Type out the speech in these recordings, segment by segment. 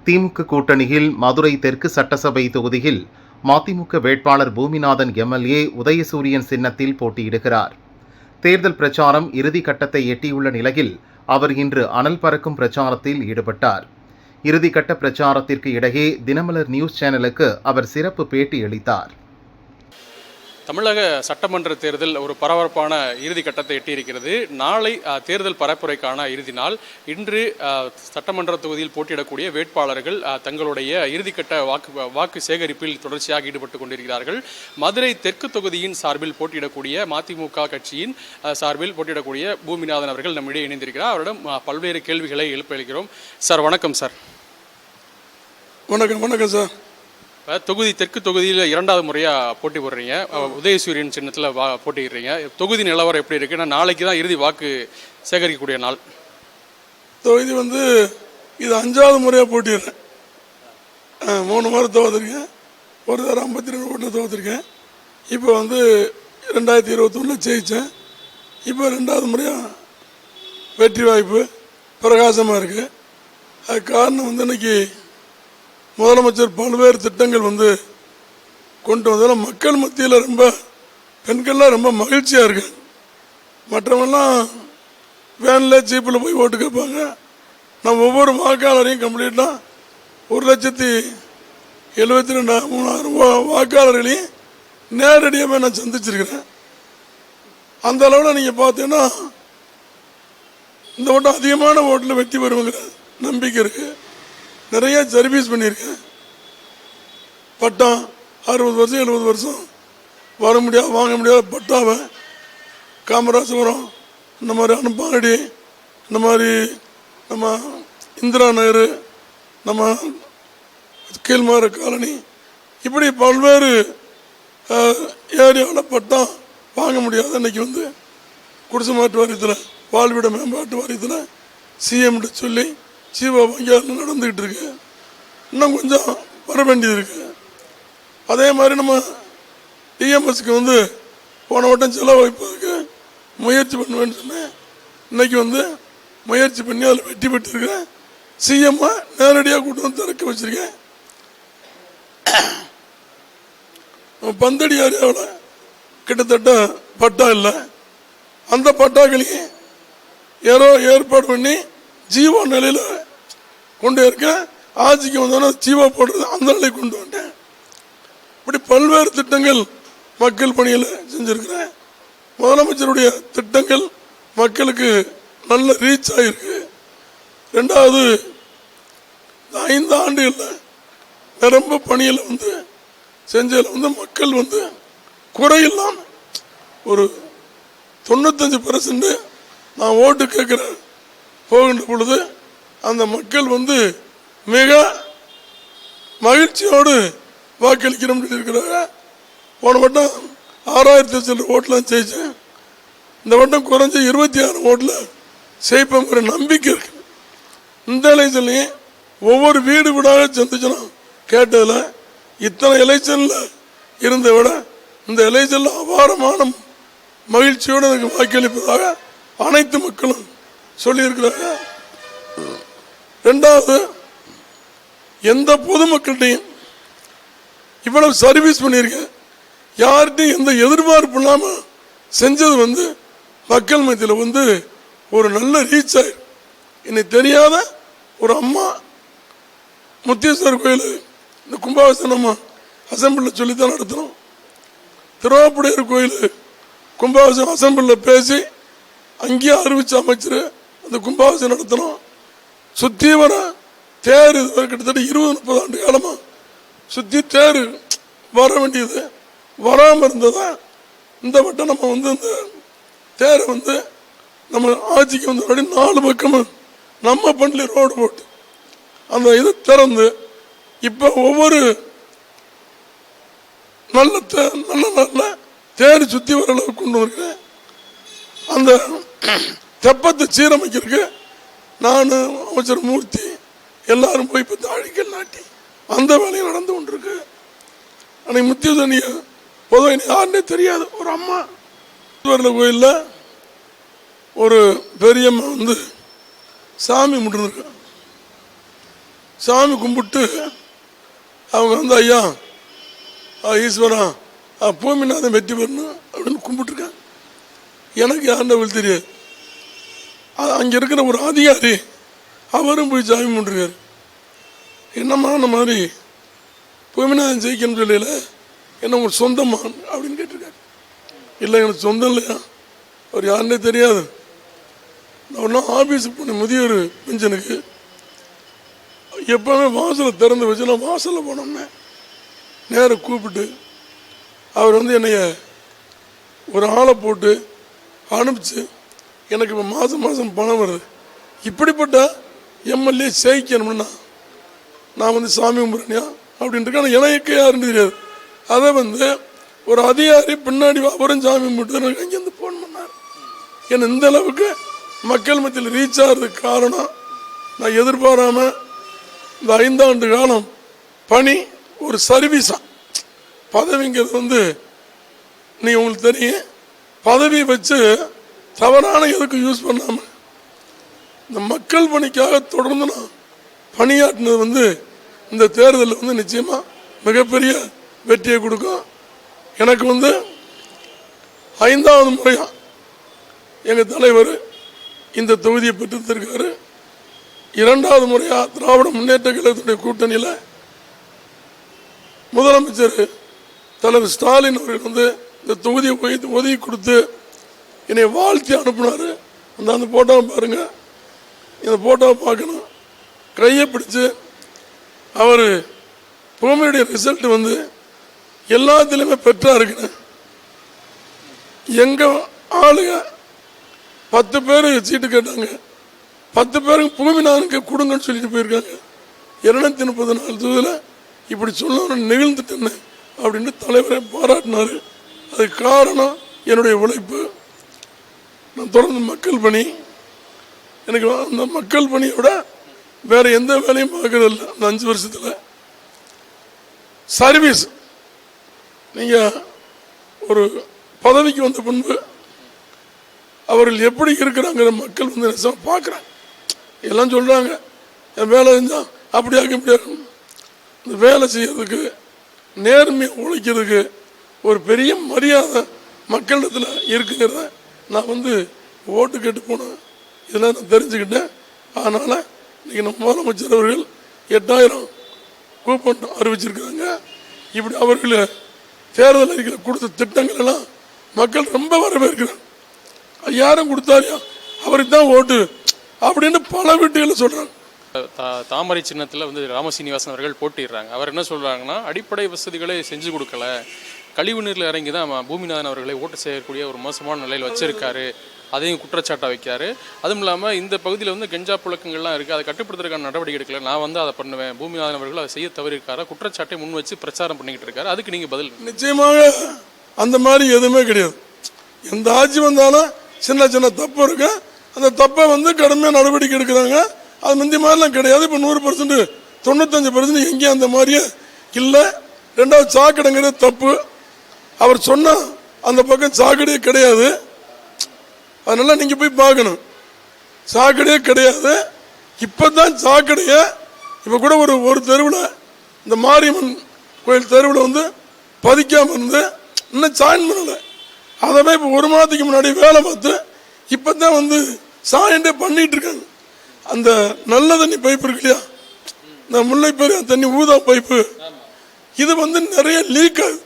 திமுக கூட்டணியில் மதுரை தெற்கு சட்டசபை தொகுதியில் மதிமுக வேட்பாளர் பூமிநாதன் எம்எல்ஏ உதயசூரியன் சின்னத்தில் போட்டியிடுகிறார். தேர்தல் பிரச்சாரம் இறுதி கட்டத்தை எட்டியுள்ள நிலையில் அவர் இன்று அனல் பறக்கும் பிரச்சாரத்தில் ஈடுபட்டார். இறுதிக்கட்ட பிரச்சாரத்திற்கு இடையே தினமலர் நியூஸ் சேனலுக்கு அவர் சிறப்பு பேட்டி அளித்தார். தமிழக சட்டமன்ற தேர்தல் ஒரு பரபரப்பான இறுதி கட்டத்தை எட்டியிருக்கிறது. நாளை தேர்தல் பரப்புரைக்கான இறுதி நாள். இன்று சட்டமன்ற தொகுதியில் போட்டியிடக்கூடிய வேட்பாளர்கள் தங்களுடைய இறுதிக்கட்ட வாக்கு சேகரிப்பில் தொடர்ச்சியாக ஈடுபட்டு கொண்டிருக்கிறார்கள். மதுரை தெற்கு தொகுதியின் சார்பில் போட்டியிடக்கூடிய மதிமுக கட்சியின் சார்பில் போட்டியிடக்கூடிய பூமிநாதன் அவர்கள் நம்மிடையே இணைந்திருக்கிறார். அவரிடம் பல்வேறு கேள்விகளை எழுப்ப இருக்கிறோம். சார் வணக்கம். சார் வணக்கம் சார். தெற்கு தொகுதியில் இரண்டாவது முறையாக போட்டி போடுறீங்க. உதயசூரியன் சின்னத்தில் போட்டிடுறீங்க. தொகுதி நிலவரம் எப்படி இருக்கு? ஏன்னா நாளைக்கு தான் இறுதி வாக்கு சேகரிக்கக்கூடிய நாள். தொகுதி இது 5வது முறையாக போட்டிடுறேன். 3 முறை தோற்றுருக்கேன். ஒரு தரம் 52 ஓட்டில் தோற்றுருக்கேன். இப்போ 2021 ஜெயித்தேன். இப்போ 2வது முறையாக வெற்றி வாய்ப்பு பிரகாசமாக இருக்குது. அது காரணம் இன்னைக்கு முதலமைச்சர் பல்வேறு திட்டங்கள் கொண்டு வந்தாலும் மக்கள் மத்தியில் பெண்கள்லாம் ரொம்ப மகிழ்ச்சியாக இருக்கு. மற்றவங்கெல்லாம் வேனில் ஜீப்பில் போய் ஓட்டு கேட்பாங்க. நான் ஒவ்வொரு வாக்காளரையும் கம்ப்ளீட்டாக 1,72,3000 வாக்காளர்களையும் நேரடியாக நான் சந்திச்சிருக்கிறேன். அந்த அளவில் நீங்கள் பார்த்தீங்கன்னா இந்த ஓட்டம் அதிகமான ஓட்டில் வெற்றி பெறுவங்கிற நம்பிக்கை இருக்குது. நிறைய சர்வீஸ் பண்ணியிருக்கேன். பட்டம் 60 வருஷம் 70 வருஷம் வாங்க முடியாத பட்டாவை காமராஜபுரம் இந்த மாதிரி அனுப்பாடி இந்த மாதிரி நம்ம இந்திரா நகர் நம்ம கீழ்மார காலனி இப்படி பல்வேறு ஏரியாவில் பட்டம் வாங்க முடியாத இன்னைக்கு குடிசை மாற்று வாரியத்தில் வாழ்விட மேம்பாட்டு வாரியத்தில் சிஎம்கிட்ட சொல்லி ஜீவா வங்கியால் நடந்துக்கிட்டு இருக்கு. இன்னும் கொஞ்சம் வர வேண்டியது இருக்கு. அதே மாதிரி நம்ம டிஎம்எஸ்க்கு போன வட்டம் செலவு வைப்பதுக்கு முயற்சி பண்ணுவேன்னு சொன்னேன். இன்னைக்கு முயற்சி பண்ணி அதில் வெற்றி பெற்றிருக்கேன். சிஎம்ஐ நேரடியாக கூட்டு திறக்க வச்சிருக்கேன். பந்தடி ஏரியாவில் கிட்டத்தட்ட பட்டா இல்லை. அந்த பட்டாக்களையும் ஏற்பாடு பண்ணி ஜீவோ நிலையில் கொண்டு இருக்கேன். ஆட்சிக்கு வந்தோன்னா ஜீவோ போடுறது அந்த நிலையை கொண்டு வந்தேன். இப்படி பல்வேறு திட்டங்கள் மக்கள் பணியில் செஞ்சுருக்கிறேன். முதலமைச்சருடைய திட்டங்கள் மக்களுக்கு நல்ல ரீச் ஆகிருக்கு. 2வது 5 ஆண்டுகளில் நிரம்ப பணியில் செஞ்சதில் மக்கள் குறையில்லாமல் ஒரு 95% நான் ஓட்டு கேட்குறேன் போகின்ற பொழுது அந்த மக்கள் மிக மகிழ்ச்சியோடு வாக்களிக்கிறோம் இருக்கிறாங்க. போன வட்டம் 6000 சில ஓட்டெலாம் ஜெயிச்சேன். இந்த வட்டம் குறைஞ்ச 26 ஓட்டில் ஜெயிப்போங்கிற நம்பிக்கை இருக்கு. இந்த எலெக்ஷன்லையும் ஒவ்வொரு வீடு வீடாக சந்திச்சோம். கேட்டதில் இத்தனை எலெக்ஷனில் இருந்த விட இந்த எலெக்ஷனில் அபாரமான மகிழ்ச்சியோடு எனக்கு வாக்களிப்பதாக அனைத்து மக்களும் சொல்லியிருக்கிறாங்க. 2வது எந்த பொதுமக்கள்கிட்டையும் இவ்வளவு சர்வீஸ் பண்ணியிருக்கேன். யார்கிட்டையும் எந்த எதிர்பார்ப்பு இல்லாமல் செஞ்சது மக்கள் மத்தியில் ஒரு நல்ல ரீச் ஆயிரு. இன்னைக்கு தெரியாத ஒரு அம்மா முத்தீஸ்வரர் கோயில் இந்த கும்பாபிஷேகம் நம்ம அசம்பிளில் சொல்லித்தான் நடத்தணும். திருவாப்புடையார் கோயில் கும்பாபிஷேகம் அசம்பிளில் பேசி அங்கேயே அறிவிச்ச அமைச்சர் அந்த கும்பாபிஷேகம் நடத்தணும். சுற்றி வர தேர் கிட்டத்தட்ட 20-30 ஆண்டு காலமாக சுற்றி தேர் வர வேண்டியது வராமல் இருந்ததா. இந்த வட்டம் நம்ம இந்த தேரை நம்ம ஆட்சிக்கு வந்த 4 பக்கமும் நம்ம பண்ணி ரோடு போட்டு அந்த இது திறந்து இப்போ ஒவ்வொரு நல்ல தேர் சுற்றி வர அளவுக்கு கொண்டு வருகிறேன். அந்த தெப்பத்தை சீரமைக்கிறதுக்கு நான் அமைச்சர் மூர்த்தி எல்லாரும் போய் இப்போ தாழிக்கல் நாட்டி அந்த வேலையும் நடந்து கொண்டிருக்கு. அன்னைக்கு முத்தியதனிய பொதுவாக யாருன்னே தெரியாது ஒரு அம்மா கோயிலில் ஒரு பெரியம்மா சாமி முட்டிருக்க சாமி கும்பிட்டு அவங்க வந்து ஐயா ஈஸ்வரா பூமிநாதன் வெற்றி பெறணும் அப்படின்னு கும்பிட்டுருக்காங்க. எனக்கு யாருன்னு தெரியாது. அங்கே இருக்கிற ஒரு அதிகாரி அவரும் போய் சாமி கும்பிட்டுருக்காரு. என்னம்மா அந்த மாதிரி பூமிநாதன் ஜெயிக்கணும்னு சொல்லல, என்ன உங்களுக்கு சொந்தமா அப்படின்னு கேட்டிருக்காரு. இல்லை எனக்கு சொந்தம் இல்லையா, அவர் யாருன்னே தெரியாது. நான் ஒன்றா ஆஃபீஸுக்கு போனேன் முதியோர் பென்ஷனுக்கு. எப்போவுமே வாசலை திறந்து வச்சு நான் வாசலில் போனோம்னே நேராக கூப்பிட்டு அவர் வந்து என்னைய ஒரு ஆளை போட்டு அனுப்பிச்சு எனக்கு இப்போ மாதம் பணம் வருது, இப்படிப்பட்ட எம்எல்ஏ ஜெயிக்கணும்னா நான் வந்து சாமி கும்பிட்றேனியா அப்படின்ட்டு. ஆனால் எனக்கு யாருன்னு தெரியாது. அதை வந்து ஒரு அதிகாரி பின்னாடி அவரும் சாமி கும்பிட்டு எனக்கு அங்கேருந்து ஃபோன் பண்ணார். ஏன்னா இந்த அளவுக்கு மக்கள் மத்தியில் ரீச் ஆகிறதுக்கு காரணம் நான் எதிர்பாராமல் இந்த 5 ஆண்டு காலம் பணி ஒரு சர்வீஸாக. பதவிங்கிறது வந்து நீ உங்களுக்கு தெரியும், பதவி வச்சு தவறான எதுக்கு யூஸ் பண்ணாமல் இந்த மக்கள் பணிக்காக தொடர்ந்து நான் பணியாற்றினது வந்து இந்த தேர்தலில் வந்து நிச்சயமாக மிகப்பெரிய வெற்றியை கொடுக்கும். எனக்கு வந்து 5வது முறையாக எங்கள் தலைவர் இந்த தொகுதியை பெற்றிருந்திருக்காரு. 2வது முறையாக திராவிட முன்னேற்ற கழகத்துடைய கூட்டணியில் முதலமைச்சர் தலைவர் ஸ்டாலின் அவர்கள் வந்து இந்த தொகுதியை ஒதுக்கி கொடுத்து என்னை வாழ்த்தி அனுப்பினார். அந்த போட்டோவை பாருங்க, இந்த போட்டோவை பார்க்கணும். கையை பிடிச்சு அவர் பூமியுடைய ரிசல்ட் வந்து எல்லாத்துலேயுமே பெற்றா இருக்குன்னு. எங்கள் ஆளுங்க 10 பேர் சீட்டு கேட்டாங்க, 10 பேருக்கு பூமிநாதனுக்கு கொடுங்கன்னு சொல்லிட்டு போயிருக்காங்க. 234 தொகுதியில் இப்படி சொல்ல நிகழ்ந்துட்டேன்னு அப்படின்னு தலைவரை பாராட்டினார். அதுக்கு காரணம் என்னுடைய உழைப்பு. நான் தொடர்ந்து மக்கள் பணி, எனக்கு அந்த மக்கள் பணியை விட வேறு எந்த வேலையும் பார்க்கறது இல்லை. அந்த 5 வருஷத்தில் சர்வீஸ். நீங்கள் ஒரு பதவிக்கு வந்த பின்பு அவர்கள் எப்படி இருக்கிறாங்கிற மக்கள் வந்து பார்க்குறாங்க. எல்லாம் சொல்கிறாங்க என் வேலை செஞ்சால் அப்படியாக இப்படியாக. இந்த வேலை செய்யறதுக்கு நேர்மையாக உழைக்கிறதுக்கு ஒரு பெரிய மரியாதை மக்களிடத்தில் இருக்குங்கிறத நான் வந்து ஓட்டு கேட்டு போனேன். இதெல்லாம் நான் தெரிஞ்சுக்கிட்டேன். அதனால் இன்றைக்கி நம்ம முதலமைச்சர் அவர்கள் 8000 கூப்பன் அறிவிச்சிருக்காங்க. இப்படி அவர்கள் தேர்தல் அறிக்கையில் கொடுத்த திட்டங்கள் எல்லாம் மக்கள் ரொம்ப வரவேற்கிறாங்க. யாரும் கொடுத்தாரியா அவருக்கு தான் ஓட்டு அப்படின்னு பல வீட்டுகளில் சொல்கிறாங்க. தாமரை சின்னத்தில் வந்து ராமசீனிவாசன் அவர்கள் போட்டிடுறாங்க. அவர் என்ன சொல்கிறாங்கன்னா, அடிப்படை வசதிகளை செஞ்சு கொடுக்கல, கழிவு நீரில் இறங்கி தான் பூமிநாதன் அவர்களை ஓட்டு செய்யக்கூடிய ஒரு மோசமான நிலையில் வச்சிருக்காரு, அதையும் குற்றச்சாட்டை வைக்காரு. அதுவும் இல்லாமல் இந்த பகுதியில் வந்து கஞ்சா புழக்கங்கள்லாம் இருக்குது, அதை கட்டுப்படுத்துறதுக்கான நடவடிக்கை எடுக்கல, நான் வந்து அதை பண்ணுவேன், பூமிநாதன் அவர்கள் அதை செய்ய தவறிருக்காரா, குற்றச்சாட்டை முன் வச்சு பிரச்சாரம் பண்ணிக்கிட்டு இருக்காரு. அதுக்கு நீங்கள் பதில்? நிச்சயமாக அந்த மாதிரி எதுவுமே கிடையாது. எந்த ஆட்சி வந்தாலும் சின்ன சின்ன தப்பு இருக்கு, அந்த தப்பை வந்து கடுமையாக நடவடிக்கை எடுக்கிறாங்க. அது முந்தி மாதிரிலாம் கிடையாது. இப்போ 100%, 95% எங்கேயும் அந்த மாதிரியே இல்லை. 2வது சாக்கடைங்கிறது தப்பு. அவர் சொன்னால் அந்த பக்கம் சாக்கடையே கிடையாது. அதனால நீங்கள் போய் பார்க்கணும், சாக்கடையே கிடையாது. இப்போ தான் சாக்கடையை இப்போ கூட ஒரு தெருவில் இந்த மாரியம்மன் கோயில் தெருவில் வந்து பதிக்காமல் இருந்து இன்னும் சாயின் பண்ணலை. அதவே இப்போ 1 மாதத்துக்கு முன்னாடி வேலை பார்த்து இப்போ தான் வந்து சாயண்டே பண்ணிட்டு இருக்காங்க. அந்த நல்ல தண்ணி பைப்பு இருக்கு இல்லையா, இந்த முல்லை பெரியார் தண்ணி ஊதா பைப்பு, இது வந்து நிறைய லீக் ஆகுது.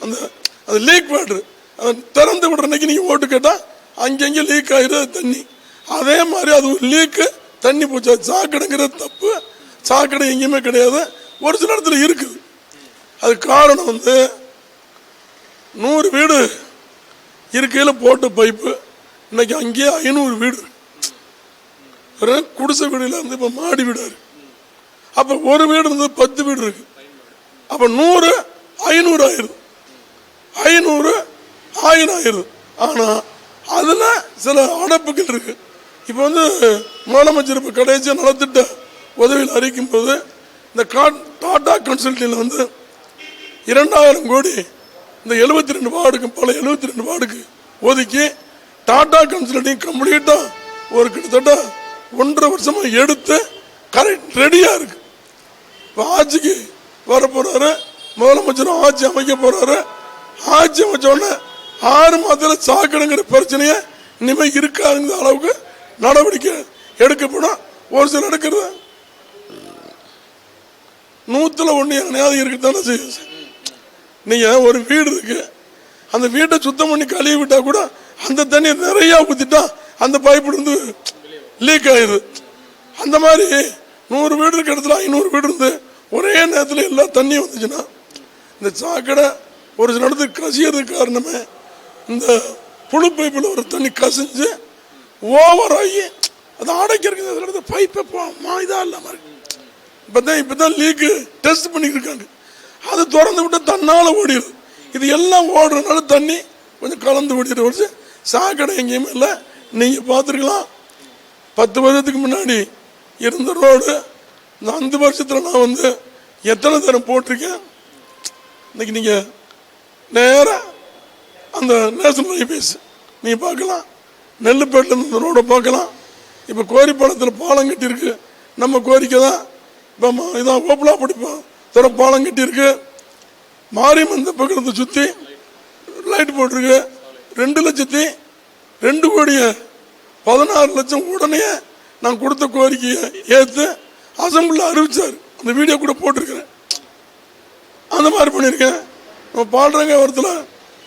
அந்த லீக் வாட்டர் அதை திறந்து விடுற அன்னைக்கு நீங்கள் ஓட்டு கேட்டால் அங்கங்கே லீக் ஆகிடுது தண்ணி. அதே மாதிரி அது ஒரு லீக்கு தண்ணி போச்சா. சாக்கடைங்கிறது தப்பு. சாக்கடை எங்கேயுமே கிடையாது, ஒரு சில இடத்துல இருக்குது. அது காரணம் வந்து 100 வீடு இருக்கையில் போட்ட பைப்பு, இன்னைக்கு அங்கேயே 500 வீடு குடிசை வீடுல இருந்து இப்போ மாடி வீடாரு. அப்போ ஒரு வீடு இருந்து 10 வீடு இருக்கு. அப்போ 100 500 ஆயிடுது, 500 1000 ஆயிடுது. ஆனால் அதில் சில அடப்புகள் இருக்கு. இப்போ வந்து முதலமைச்சர் இப்போ கடைசியாக நலத்திட்ட உதவியில் அறிக்கும் போது இந்த டாடா கன்சல்டிங்கில் வந்து 2000 கோடி இந்த 72 வார்டுக்கு பல 72 வார்டுக்கு ஒதுக்கி டாடா கன்சல்டிங் கம்ப்ளீட்டாக ஒரு கிட்டத்தட்ட 1.5 வருஷமாக எடுத்து கரெக்ட் ரெடியாக இருக்கு. இப்போ ஆட்சிக்கு வரப்போறாரு, முதலமைச்சரும் ஆட்சி அமைக்க போறாரு. ஆட்சி அமைச்ச உடனே 6 மாதத்தில் சாக்கடைங்கிற பிரச்சனையை இனிமேல் இருக்காதுங்கிற அளவுக்கு நடவடிக்கை எடுக்கப்படும். ஒரு சில எடுக்கிறது 100ல் 1 எங்கனையாவது இருக்குதானே செய்யும். நீங்க ஒரு வீடு இருக்கு, அந்த வீட்டை சுத்தம் பண்ணி கழுவி விட்டா கூட அந்த தண்ணி நிறைய ஊத்திட்டா அந்த பைப்பு இருந்து லீக் ஆயிடுது. அந்த மாதிரி 100 வீடு இருக்க இடத்துல 500 வீடு இருந்து ஒரே நேரத்தில் எல்லா தண்ணியும் வந்துச்சுன்னா இந்த சாக்கடை ஒரு சில இடத்துக்கு கசியறதுக்கு காரணமே இந்த புழு பைப்பில் ஒரு தண்ணி கசிஞ்சு ஓவர் ஆகி அதை அடைக்கிறதுக்கு சில இடத்துல பைப்பை இதா இல்லாம இருக்கு. இப்பதான் லீக்கு டெஸ்ட் பண்ணிட்டு இருக்காங்க. அது திறந்து விட்டு தன்னால ஓடிடுது. இது எல்லாம் ஓடுறதுனால தண்ணி கொஞ்சம் கலந்து ஓடிடுது. சாக்கடை எங்கேயுமே இல்லை. நீங்க பார்த்துருக்கலாம், 10 வருஷத்துக்கு முன்னாடி இருந்த ரோடு இந்த 5 வருஷத்துல நான் வந்து எத்தனை தரம் போட்டிருக்கேன். இன்னைக்கு நீங்க நேரா அந்த நேஷனல் ஹைவேஸ் நீங்க பார்க்கலாம், நெல்லுப்பேட்டில் இந்த ரோடை பார்க்கலாம். இப்போ கோரிப்பாளத்தில் பாலம் கட்டியிருக்கு, நம்ம கோரிக்கை தான். இப்போ இதான் ஓப்பலா படிப்போம் தர பாலம் கட்டியிருக்கு. மாரியம்மன் பக்கத்தை சுற்றி லைட் போட்டிருக்கு. 2,02,16,00,000 உடனே நான் கொடுத்த கோரிக்கையை ஏற்று அசம்பிளில் அறிவிச்சார். அந்த வீடியோ கூட போட்டிருக்கிறேன். அந்த மாதிரி பண்ணியிருக்கேன். நம்ம பாடுறங்க வரத்தில்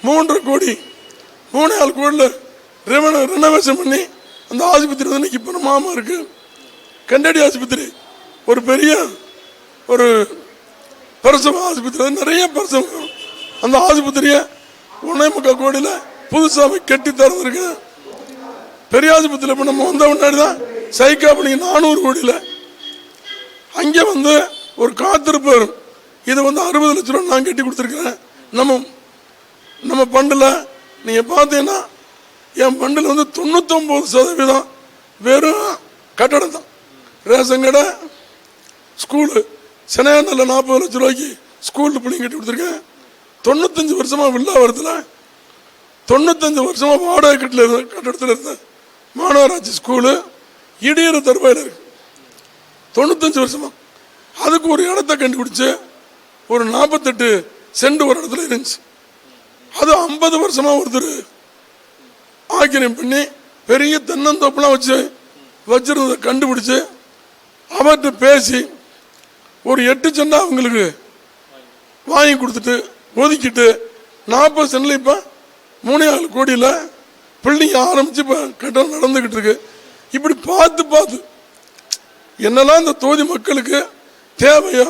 3.5 கோடி 3.5 கோடியில் ரெனோவேஷன் பண்ணி அந்த ஆஸ்பத்திரி வந்து இன்னைக்கு இப்போ மாமா இருக்கு. கண்டடி ஆஸ்பத்திரி ஒரு பெரிய ஒரு பிரசவ ஆஸ்பத்திரி, நிறைய பிரசவம். அந்த ஆஸ்பத்திரியை 1.25 கோடியில் புதுசாக கட்டி திறந்துருக்கு. பெரிய ஆஸ்பத்திரியில் இப்போ நம்ம வந்த முன்னாடி தான் சைக்கா பண்ணி 400 கோடியில் அங்கே வந்து ஒரு காத்திருப்பு வரும். இதை வந்து 60 லட்ச ரூபா நான் கட்டி கொடுத்துருக்கிறேன். நம்ம பண்டில் நீங்கள் பார்த்தீங்கன்னா என் பண்டில் வந்து 99% வெறும் கட்டடம் தான். ரேஷன் கடை, ஸ்கூலு, சென்னையில் 40 லட்ச ரூபாய்க்கு ஸ்கூலில் பிள்ளைங்க கட்டி கொடுத்துருக்கேன். 95 வருஷமாக வில்லாவரத்தில் 95 வருஷமாக வாடகை கட்டடத்தில் இருந்தேன். மாநகராட்சி ஸ்கூலு இடியிற தருவாயில் இருக்கு. 95 வருஷமா அதுக்கு ஒரு இடத்த கண்டுபிடிச்சு ஒரு 48 சென்ட் ஒரு இடத்துல இருந்துச்சு. அது 50 வருஷமா ஒருத்தர் ஆக்கிரம் பண்ணி பெரிய தென்னந்தோப்பெல்லாம் வச்சிருந்ததை கண்டுபிடிச்சு அவர்கிட்ட பேசி ஒரு 8 சென்ட் அவங்களுக்கு வாங்கி கொடுத்துட்டு ஒதுக்கிட்டு 40 சென்ட்ல இப்போ 3.5 கோடியில் பில்டிங் ஆரம்பிச்சு இப்போ கட்டணம் நடந்துகிட்டு இருக்கு. இப்படி பார்த்து என்னெல்லாம் இந்த தொகுதி மக்களுக்கு தேவையோ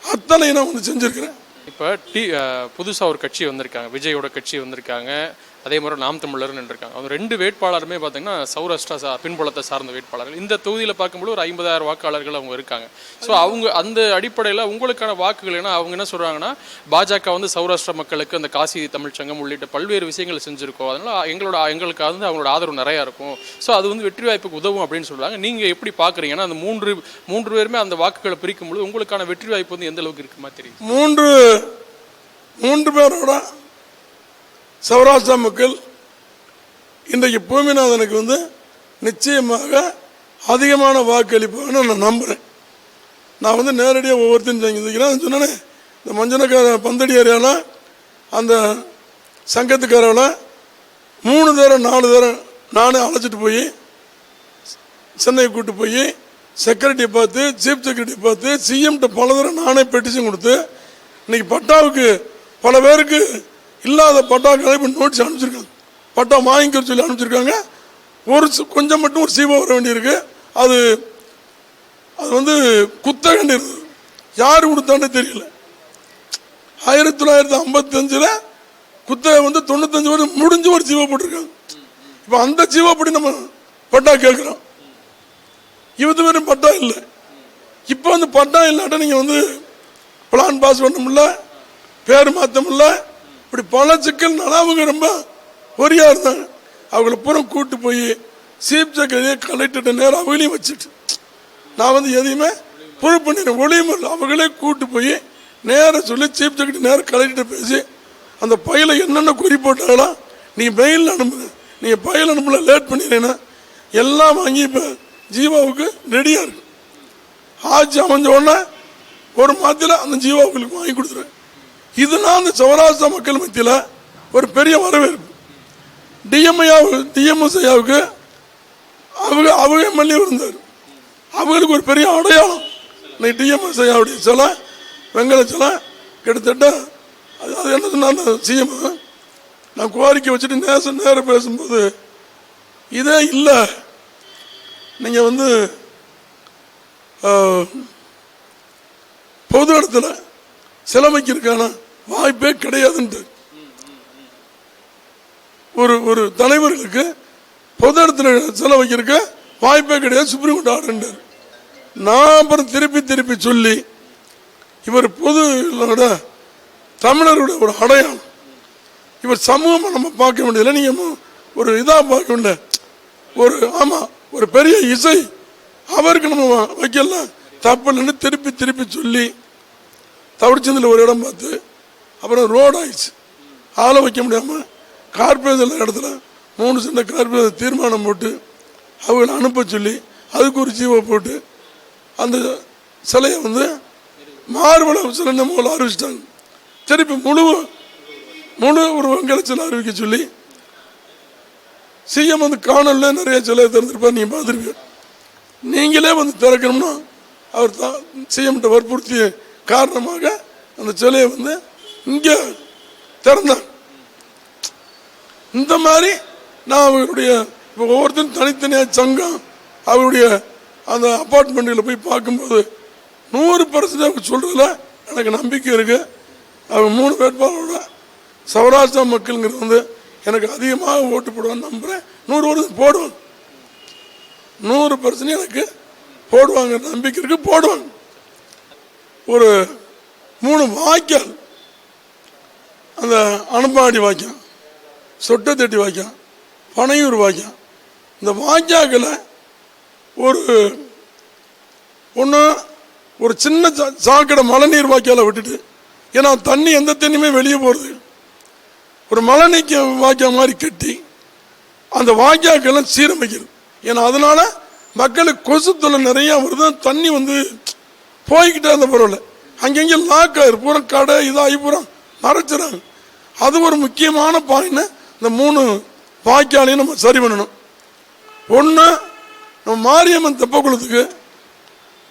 அத்தனை நான் வந்து செஞ்சிருக்கிறேன். இப்போ புதுசாக ஒரு கட்சி வந்திருக்காங்க, விஜயோட கட்சி வந்திருக்காங்க, அதே மாதிரி நாம் தமிழர்னு இருக்காங்க. அவங்க 2 வேட்பாளருமே பார்த்தீங்கன்னா சௌராஷ்டிரா பின்புலத்தை சார்ந்த வேட்பாளர்கள். இந்த தொகுதியில் பார்க்கும்போது ஒரு 50,000 வாக்காளர்கள் அவங்க இருக்காங்க. ஸோ அவங்க அந்த அடிப்படையில் உங்களுக்கான வாக்குகள் ஏன்னா அவங்க என்ன சொல்கிறாங்கன்னா பாஜக வந்து சௌராஷ்டிரா மக்களுக்கு அந்த காசி தமிழ் சங்கம் உள்ளிட்ட பல்வேறு விஷயங்கள் செஞ்சுருக்கோம், அதனால் எங்களுக்கு வந்து அவங்களோட ஆதரவு நிறையா இருக்கும், ஸோ அது வந்து வெற்றி வாய்ப்புக்கு உதவும் அப்படின்னு சொல்கிறாங்க. நீங்கள் எப்படி பார்க்குறீங்கன்னா அந்த மூன்று பேருமே அந்த வாக்குகளை பிரிக்கும்போது உங்களுக்கான வெற்றி வாய்ப்பு வந்து எந்த அளவுக்கு இருக்குமா தெரியும்? மூன்று பேரோட சௌராஷ்டிரா மக்கள் இன்றைக்கு பூமிநாதனுக்கு வந்து நிச்சயமாக அதிகமான வாக்களிப்பாங்கன்னு நான் நம்புகிறேன். நான் வந்து நேரடியாக ஒவ்வொருத்தையும் செஞ்சுக்கிறேன். சொன்னேனே இந்த மஞ்சனக்கார பந்தடி ஏரியாவில் அந்த சங்கத்துக்காரவில் 3 தரம் 4 தரம் நானே அழைச்சிட்டு போய் சென்னை கூட்டு போய் செக்ரட்டரியை பார்த்து சீஃப் செக்ரட்டரியை பார்த்து சிஎம்கிட்ட பல தரம் நானே பெட்டிஷன் கொடுத்து இன்னைக்கு பட்டாவுக்கு பல பேருக்கு இல்லாத பட்டாக்களை இப்போ நோட்டீஸ் அனுப்பிச்சிருக்காங்க. பட்டா வாங்கிக்க சொல்லி அனுப்பிச்சிருக்காங்க. கொஞ்சம் மட்டும் ஒரு சீவா வர வேண்டியிருக்கு. அது வந்து குத்தகன்னு இருந்தது, யார் கொடுத்தான்னு தெரியல. 1955 குத்தகை வந்து 95 வருஷம் முடிஞ்சு ஒரு சீவா போட்டிருக்காங்க. இப்போ அந்த சீவாப்படி நம்ம பட்டா கேட்குறோம். இவத்து பேரும் பட்டா இல்லை. இப்போ வந்து பட்டா இல்லாட்ட நீங்கள் வந்து பிளான் பாஸ் பண்ண முடியல, பேர் மாற்ற முடியல, இப்படி பல சிக்கல்னால அவங்க ரொம்ப ஒரியா இருந்தாங்க. அவங்கள பூரா கூட்டு போய் சீஃப் செக்ரட்டரியை கலெக்டர்கிட்ட நேரம் அவங்களையும் வச்சுட்டு நான் வந்து எதையுமே புல் பண்ணிடுறேன், ஒளியும் இல்லை. அவங்களே கூட்டு போய் நேராக சொல்லி சீஃப் செக்ரட்டரி நேரம் கலெக்டர்கிட்ட பேசி அந்த பையில என்னென்ன குறி போட்டாங்களோ நீங்கள் மெயிலில் அனுப்புங்க, நீங்கள் பையில் அனுப்பல லேட் பண்ணிடுறேன்னா எல்லாம் வாங்கி இப்போ ஜீவாவுக்கு ரெடியாக இருக்கு. ஆட்சி அமைஞ்ச உடனே ஒரு மாதத்தில் அந்த ஜீவாவுக்கு வாங்கி கொடுத்துருவேன். இதுதான் அந்த சௌராஷ்டிரா மக்கள் மத்தியில் ஒரு பெரிய வரவேற்பு. டிஎம்எஸ்ஐயாவுக்கு அவங்க எம்எல்ஏ இருந்தார், அவங்களுக்கு ஒரு பெரிய அடையாளம். இன்னைக்கு டிஎம்எஸ்ஐயாவுடைய சிலை, வெங்கல சிலை கிட்டத்தட்ட அது என்ன சொன்ன சிஎம் நான் கோரிக்கை வச்சுட்டு நேரம் பேசும்போது இதே இல்லை, நீங்கள் வந்து பொது இடத்துல சிலை வைக்கிறதுக்கான வாய்ப்பே கிடையாதுன்ட்டு ஒரு தலைவர்களுக்கு பொது இடத்துல சிலை வைக்கிறதுக்கு வாய்ப்பே கிடையாது சுப்ரீம் கோர்ட் ஆர்டர். நான் அப்புறம் திருப்பி சொல்லி இவர் பொது தமிழருடைய ஒரு அடையாளம், இவர் சமூகமாக நம்ம பார்க்க வேண்டியதில்லை, நீங்கள் ஒரு இதாக பார்க்க வேண்டிய ஒரு ஆமாம் ஒரு பெரிய இசை அவருக்கு நம்ம வைக்கலாம் தப்பு இல்லைன்னு திருப்பி சொல்லி தவிர்ச்சந்தில் ஒரு இடம் பார்த்து அப்புறம் ரோடு ஆயிடுச்சு, ஆளை வைக்க முடியாமல் கார்பரேஷன் இடத்துல 3 சென்ட் கார்பரேஷன் தீர்மானம் போட்டு அவங்களை அனுப்ப சொல்லி அதுக்கு ஒரு ஜீவோ போட்டு அந்த சிலையை வந்து மார்பள சிலை நம்ம அறிவிச்சிட்டாங்க. திருப்பி முழு ஒரு வெங்கல சிலை அறிவிக்க சொல்லி சிஎம் வந்து காணல நிறைய சிலையை திறந்துருப்பார், நீங்கள் பார்த்துருப்பீங்க. நீங்களே வந்து திறக்கணும்னா அவர் தான் சிஎம்கிட்ட வற்புறுத்திய காரணமாக அந்த சிலையை வந்து இங்கே திறந்தாங்க. இந்த மாதிரி நான் அவருடைய இப்போ ஒவ்வொருத்தரும் தனித்தனியாக சங்கம் அவருடைய அந்த அப்பார்ட்மெண்ட்டில் போய் பார்க்கும்போது 100% அவங்க சொல்கிறதுல எனக்கு நம்பிக்கை இருக்குது. அவங்க 3 வேட்பாளரோட சௌராஷ்டிரா மக்கள்ங்கிறது வந்து எனக்கு அதிகமாக ஓட்டு போடுவான்னு நம்புகிறேன். 100% போடுவாங்க, 100% எனக்கு போடுவாங்க நம்பிக்கை இருக்குது, போடுவாங்க. ஒரு 3 வாய்க்கால், அந்த அனுப்பாடி வாய்க்கால், சொட்டத்தட்டி வாய்க்கால், பனையூர் வாய்க்கால், இந்த வாய்க்காக்கில் ஒரு சின்ன சாக்கடை மழைநீர் வாய்க்காலை விட்டுட்டு, ஏன்னா தண்ணி எந்த தண்ணியுமே வெளியே போகிறது, ஒரு மழைநீக்க வாய்க்கால் மாதிரி கட்டி அந்த வாய்க்காக்கெல்லாம் சீரமைக்கிறது. ஏன்னா அதனால மக்களுக்கு கொசு தொல்லை நிறையா வருது, தண்ணி வந்து போய்கிட்டே இருந்த பரவாயில்ல, அங்கங்கே லாக் ஆயிரு பூரா கடை இதாகி பூரா மறைச்சிடறாங்க. அது ஒரு முக்கியமான பாயிண்ட். இந்த 3 வாய்க்காலையும் நம்ம சரி பண்ணணும். ஒன்று, நம்ம மாரியம்மன் தெப்பக்குளத்துக்கு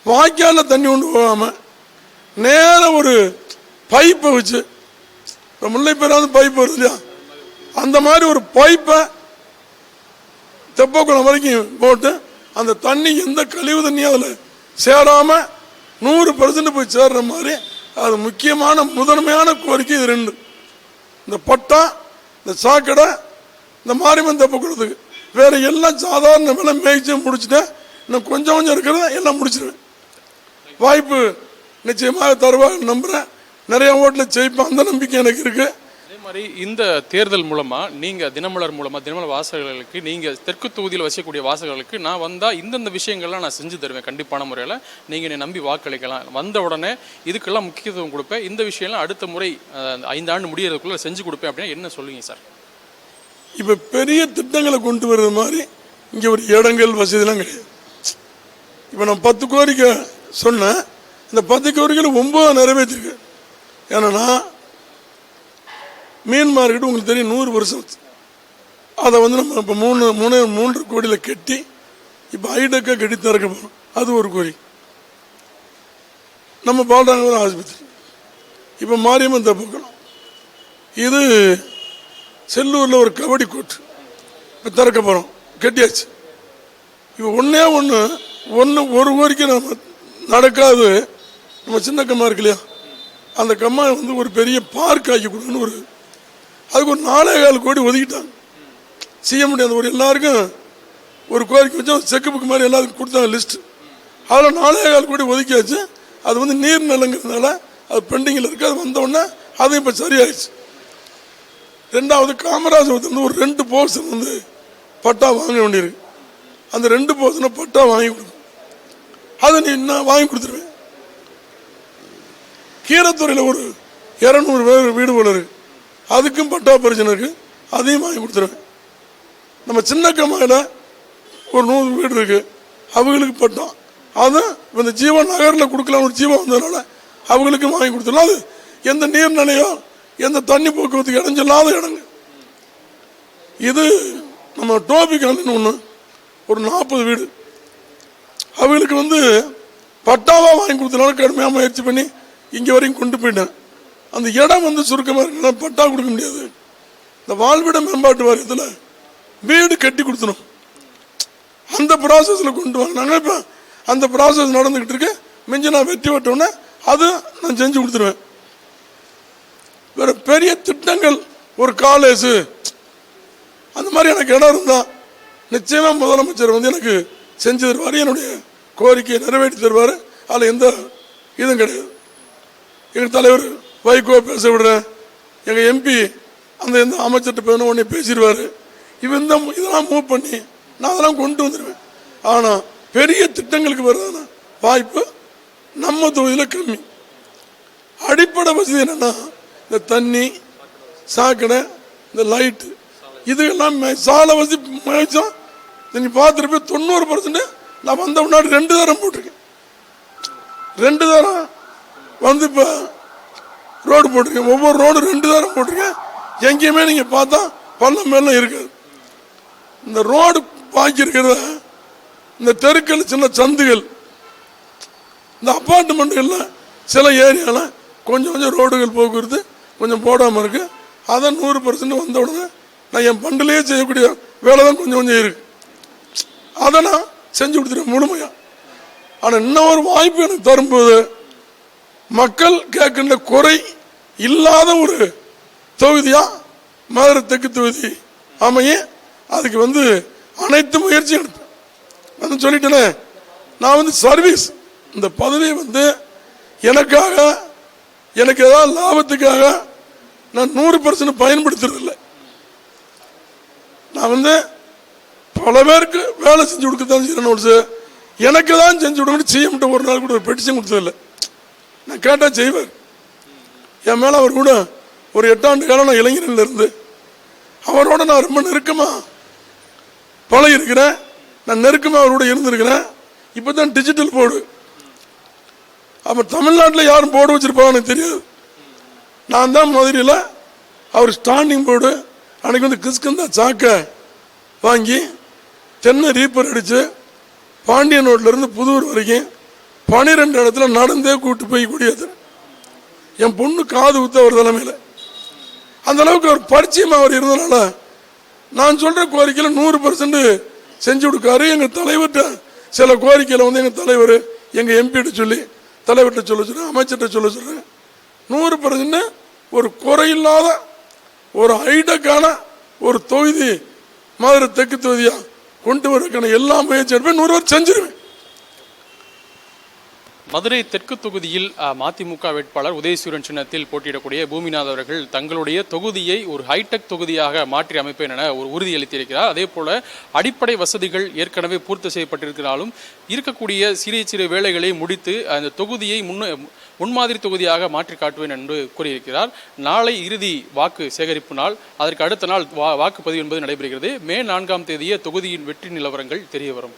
வாய்க்காலில் தண்ணி கொண்டு போகாமல் நேராக ஒரு பைப்பை வச்சு, இப்போ முல்லைப்பெறாவது பைப் வருது இல்லையா, அந்த மாதிரி ஒரு பைப்பை தெப்பக்குளம் வரைக்கும் போட்டு அந்த தண்ணி எந்த கழிவு தண்ணியும் அதில் சேராமல் 100% போய் சேர்ற மாதிரி அது முக்கியமான முதன்மையான கோரிக்கை. இது 2, இந்த பட்டா, இந்த சாக்கடை, இந்த மாரியம்மன் தெப்பக்குளத்துக்கு. வேறு எல்லாம் சாதாரண விலை மேய்ச்சி முடிச்சுட்டேன், இன்னும் கொஞ்சம் இருக்கிறத எல்லாம் முடிச்சிடுவேன். வாய்ப்பு நிச்சயமாக தருவாங்க நம்புகிறேன். நிறைய ஓட்டில் ஜெயிப்பேன், அந்த நம்பிக்கை எனக்கு இருக்குது. அதே மாதிரி இந்த தேர்தல் மூலமாக நீங்கள் தினமலர் மூலமாக தினமலர் வாசகர்களுக்கு, நீங்கள் தெற்கு தொகுதியில் வசிக்கக்கூடிய வாசகர்களுக்கு நான் வந்தால் இந்தந்த விஷயங்கள்லாம் நான் செஞ்சு தருவேன் கண்டிப்பான முறையில், நீங்கள் என்னை நம்பி வாக்களிக்கலாம், வந்த உடனே இதுக்கெல்லாம் முக்கியத்துவம் கொடுப்பேன், இந்த விஷயம்லாம் அடுத்த முறை 5 ஆண்டு முடியறதுக்குள்ளே செஞ்சு கொடுப்பேன் அப்படின்னு என்ன சொல்லுவீங்க சார்? இப்போ பெரிய திட்டங்களை கொண்டு வர்றது மாதிரி இங்கே ஒரு இடங்கள் வசதிலாம் கிடையாது. இப்போ நான் 10 கோரிக்கை சொன்னேன், இந்த 10 கோரிக்கையில் 9 நிறைவேற்றிருக்கேன். ஏன்னா மீன் மார்க்கெட்டு உங்களுக்கு தெரியும் 100 வருஷம் அதை வந்து நம்ம இப்போ 3 கோடியில் கட்டி இப்போ ஹைடெக்காக கட்டி திறக்க போகிறோம், அது ஒரு கோரிக்கை. நம்ம பால்டாங்க ஆஸ்பத்திரி, இப்போ மாரியம்மன் தெப்பக்குளம், இது செல்லூரில் ஒரு கபடி கோர்ட் இப்போ திறக்க போகிறோம், கட்டியாச்சு. இப்போ ஒரு கோரிக்கை நம்ம நடக்காது. நம்ம சின்ன கம்மா இருக்கு இல்லையா, அந்த கம்மா வந்து ஒரு பெரிய பார்க் ஆக்கி கொடுக்கணும், அதுக்கு ஒரு 4.25 கோடி ஒதுக்கிட்டாங்க. சிஎம் அந்த ஒரு எல்லாருக்கும் ஒரு கோரிக்கை வச்சா செக்கு புக்கு மாதிரி எல்லாருக்கும் கொடுத்தாங்க லிஸ்ட்டு, அதில் 4.25 கோடி ஒதுக்கியாச்சு. அது வந்து நீர் நிலங்கிறதுனால அது பெண்டிங்கில் இருக்குது, அது வந்தோடனே அது இப்போ சரியாயிடுச்சு. 2வது காமராஜர் வந்து ஒரு 2 போர்ஷன் வந்து பட்டா வாங்க வேண்டியிருக்கு, அந்த 2 போர்ஷனை பட்டா வாங்கி கொடுக்கும், அதை நான் வாங்கி கொடுத்துருவேன். கீரத்துறையில் ஒரு 200 பேர் வீடு போல இருக்கு, அதுக்கும் பட்டா பிரச்சனை இருக்கு, அதையும் வாங்கி கொடுத்துருவேன். நம்ம சின்ன கம்மாயில் ஒரு 100 வீடு இருக்கு, அவங்களுக்கு பட்டா, அதுவும் இந்த ஜீவன் நகரில் கொடுக்கலாம் ஒரு ஜீவன் வந்ததுனால அவங்களுக்கும் வாங்கி கொடுத்துடலாம். அது எந்த நீர்நிலையோ எந்த தண்ணி போக்குவரத்துக்கு இடைஞ்சலாத இடங்க. இது நம்ம டோபிக்கான ஒன்று ஒரு 40 வீடு அவங்களுக்கு பட்டாவாக வாங்கி கொடுத்தனால கடுமையாக முயற்சி பண்ணி இங்கே வரைக்கும் கொண்டு போயிட்டேன். அந்த இடம் சுருக்கமாக இருக்குன்னா பட்டா கொடுக்க முடியாது. இந்த வாழ்விட மேம்பாட்டு வாரியத்தில் வீடு கட்டி கொடுத்துரும். அந்த ப்ராசஸில் கொண்டு வாங்கினாங்க. இப்போ அந்த ப்ராசஸ் நடந்துக்கிட்டு இருக்கு. மிஞ்சி நான் வெற்றி விட்டோன்னே அது நான் செஞ்சு கொடுத்துருவேன். வேற பெரிய திட்டங்கள் ஒரு காலேஜ் அந்த மாதிரி எனக்கு இடம் இருந்தால் நிச்சயமாக முதலமைச்சர் எனக்கு செஞ்சு தருவார். என்னுடைய கோரிக்கையை நிறைவேற்றி தருவார். அதில் எந்த இதுவும் கிடையாது. எங்கள் தலைவர் வைகோ பேச விடுறேன், எங்கள் எம்பி அந்த எந்த அமைச்சர்கிட்ட பேசணும் உடனே பேசிடுவார். இதெல்லாம் மூவ் பண்ணி நான் அதெல்லாம் கொண்டு வந்துடுவேன். ஆனால் பெரிய திட்டங்களுக்கு வர்றதான வாய்ப்பு நம்ம தொகுதியில் கம்மி. அடிப்படை வசதி என்னென்னா இந்த தண்ணி, சாக்கடை, இந்த லைட்டு, இதுக்கெல்லாம் சாலை வசதி மேய்ச்சோம். நீங்கள் பார்த்துருப்ப 90% நான் வந்த முன்னாடி 2 தரம் போட்டிருக்கேன். 2 தரம் இப்போ ரோடு போட்டிருக்கேன். ஒவ்வொரு ரோடு 2 தரம் போட்டிருக்கேன். எங்கேயுமே நீங்கள் பார்த்தா பள்ளம் மேலாம் இருக்காது. இந்த ரோடு பாக்கி இருக்கிறத இந்த தெருக்கள், சின்ன சந்துகள், இந்த அப்பார்ட்மெண்ட்டுகளில் சில ஏரியாவில் கொஞ்சம் ரோடுகள் போக்குவரத்து கொஞ்சம் போடாமல் இருக்கு. அதை 100% வந்த உடனே நான் என் பண்டிலேயே செய்யக்கூடிய வேலை தான் கொஞ்சம் இருக்கு. அதை நான் செஞ்சு கொடுத்துருவேன் முழுமையாக. ஆனால் இன்னும் ஒரு வாய்ப்பு எனக்கு தரும்போது மக்கள் கேட்கின்ற குறை இல்லாத ஒரு தொகுதியாக மதுரை தெற்கு தொகுதி அமைய அதுக்கு அனைத்து முயற்சியும் எடுப்பேன். சொல்லிட்டேனே, நான் சர்வீஸ் இந்த பதவியை எனக்காக எனக்கு ஏதாவது லாபத்துக்காக நான் 100% பயன்படுத்துறதில்லை. நான் பல பேருக்கு வேலை செஞ்சு கொடுக்கத்தான் செய்யணும். எனக்கு தான் செஞ்சு கொடுக்கணும். சிஎம்கிட்ட ஒரு நாள் கூட ஒரு பெட்டிஷன் கொடுத்ததில்லை. நான் கேட்டால் செய்வார். என் மேலே அவர் கூட ஒரு 8 ஆண்டு காலம் நான் இளைஞரில் இருந்து அவரோட நான் ரொம்ப நெருக்கமாக பழகிருக்கிறேன். நான் நெருக்கமாக அவரோட இருந்திருக்கிறேன். இப்போ தான் டிஜிட்டல் போர்டு. அப்போ தமிழ்நாட்டில் யாரும் போர்டு வச்சிருப்பாங்க எனக்கு தெரியாது. நான் தான் மதுரையில் அவர் ஸ்டாண்டிங் போர்டு அன்னைக்கு கிறிஸ்கந்தா சாக்கை வாங்கி தென்னை ரீப்பர் அடித்து பாண்டியன் ரோட்லேருந்து புதூர் வரைக்கும் 12 இடத்துல நடந்தே கூட்டு போய் கூடியது. என் பொண்ணு காது ஊத்த அவர் தலைமையில் அந்த அளவுக்கு அவர் பரிச்சயமாக அவர் இருந்தனால நான் சொல்கிற கோரிக்கையில் 100% செஞ்சு கொடுக்காரு. எங்கள் தலைவர்கிட்ட சில கோரிக்கையில் எங்கள் தலைவர் எங்கள் எம்பிகிட்ட சொல்லி தலைவர்கிட்ட சொல்ல சொல்கிறேன், அமைச்சர்கிட்ட சொல்ல சொல்கிறேன். 100% ஒரு குறையில்லாத ஒரு ஹைடெக்கான ஒரு தொகுதி மதுரை தெற்கு தொகுதியாக கொண்டு வரக்கான எல்லா முயற்சி எடுப்பேன். 100% செஞ்சிருவேன். மதுரை தெற்கு தொகுதியில் மதிமுக வேட்பாளர் உதயசூரியன் சின்னத்தில் போட்டியிடக்கூடிய பூமிநாத் அவர்கள் தங்களுடைய தொகுதியை ஒரு ஹைடெக் தொகுதியாக மாற்றி அமைப்பேன் என ஒரு உறுதியளித்திருக்கிறார். அதே போல அடிப்படை வசதிகள் ஏற்கனவே பூர்த்தி செய்யப்பட்டிருக்கிறாலும் இருக்கக்கூடிய சிறு வேலைகளை முடித்து அந்த தொகுதியை முன்மாதிரி தொகுதியாக மாற்றி காட்டுவேன் என்று கூறியிருக்கிறார். நாளை இறுதி வாக்கு சேகரிப்பு நாள். அதற்கு அடுத்த நாள் வாக்குப்பதிவு என்பது நடைபெறுகிறது. மே 4ஆம் தேதியே தொகுதியின் வெற்றி நிலவரங்கள் தெரிய வரும்.